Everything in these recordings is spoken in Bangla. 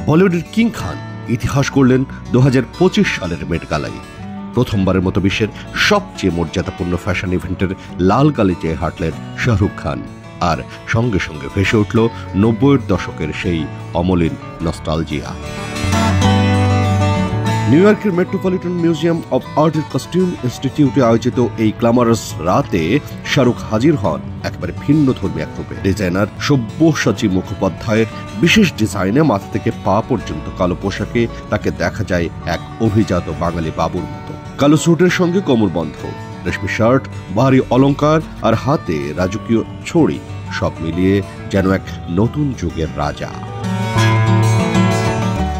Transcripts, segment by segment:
বলিউডের কিং খান ইতিহাস করলেন 2025 সালের মেট গালায়। প্রথমবারের মতো বিশ্বের সবচেয়ে মর্যাদাপূর্ণ ফ্যাশন ইভেন্টের লাল গালিচায় হাঁটলেন শাহরুখ খান। আর সঙ্গে সঙ্গে ভেসে উঠল 90-এর দশকের সেই অমলিন নস্টালজিয়া। নিউ ইয়র্কের মেট্রোপলিটন মিউজিয়াম অব আর্টের কস্টিউম ইনস্টিটিউটে আয়োজিত এই গ্ল্যামারাস রাতে শাহরুখ হাজির হন একেবারে ভিন্ন ধর্মী এক রূপে। ডিজাইনার সব্যসাচী মুখোপাধ্যায়ের বিশেষ ডিজাইনে মাথা থেকে পা পর্যন্ত কালো পোশাকে তাকে দেখা যায় এক অভিজাত বাঙালি বাবুর মতো। কালো স্যুটের সঙ্গে কোমরবন্ধ, রেশমি শার্ট, ভারী অলংকার আর হাতে রাজকীয় ছড়ি, সব মিলিয়ে যেন এক নতুন যুগের রাজা।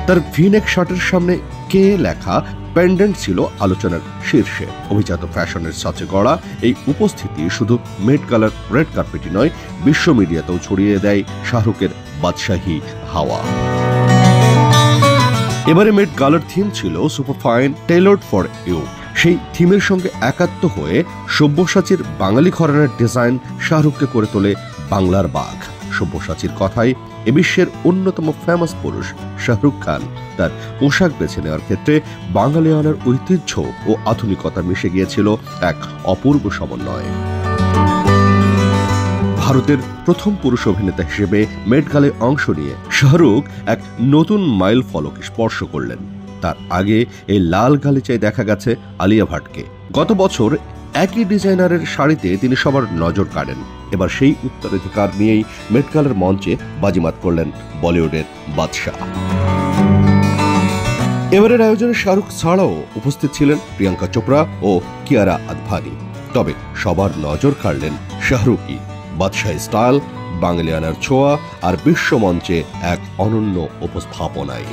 তার ভিনেক শার্টের সামনে কে লেখা পেন্ডেন্ট ছিল আলোচনার শীর্ষে। অভিজাত ফ্যাশনের সাথে গড়া এই উপস্থিতি শুধু মেট গালার রেড কার্পেটই নয়, বিশ্ব মিডিয়াতেও ছড়িয়ে দেয় শাহরুখের বাদশাহী হাওয়া। এবারে মেট গালার থিম ছিল সুপার ফাইন টেইলরড ফর ইউ। সেই থিমের সঙ্গে একাত্ম হয়ে সব্যসাচীর বাঙালি ঘরানার ডিজাইন শাহরুখকে করে তোলে বাংলার বাঘ। সব্যসাচীর কথায় এ বিশ্বের অন্যতম ফেমাস পুরুষ শাহরুখ খান তার পোশাক বেছে নেওয়ার ক্ষেত্রে বাঙালিয়ানার ঐতিহ্য ও আধুনিকতা মিশে গিয়েছিল এক অপূর্ব সমন্বয়ে। ভারতের প্রথম পুরুষ অভিনেতা হিসেবে মেট গালায় অংশ নিয়ে শাহরুখ এক নতুন মাইল ফলক স্পর্শ করলেন। তার আগে এই লাল গালিচায় দেখা গেছে আলিয়া ভাটকে। গত বছর একই ডিজাইনারের শাড়িতে তিনি সবার নজর কাড়েন। এবার সেই উত্তরাধিকার নিয়েই মেট গালার মঞ্চে বাজিমাত করলেন বলিউডের বাদশাহ। এবারের আয়োজনে শাহরুখ ছাড়াও উপস্থিত ছিলেন প্রিয়াঙ্কা চোপড়া ও কিয়ারা আদভানি। তবে সবার নজর কাড়লেন শাহরুখই। বাদশাহ স্টাইল, বাঙালিয়ানার ছোঁয়া আর বিশ্বমঞ্চে এক অনন্য উপস্থাপনায়।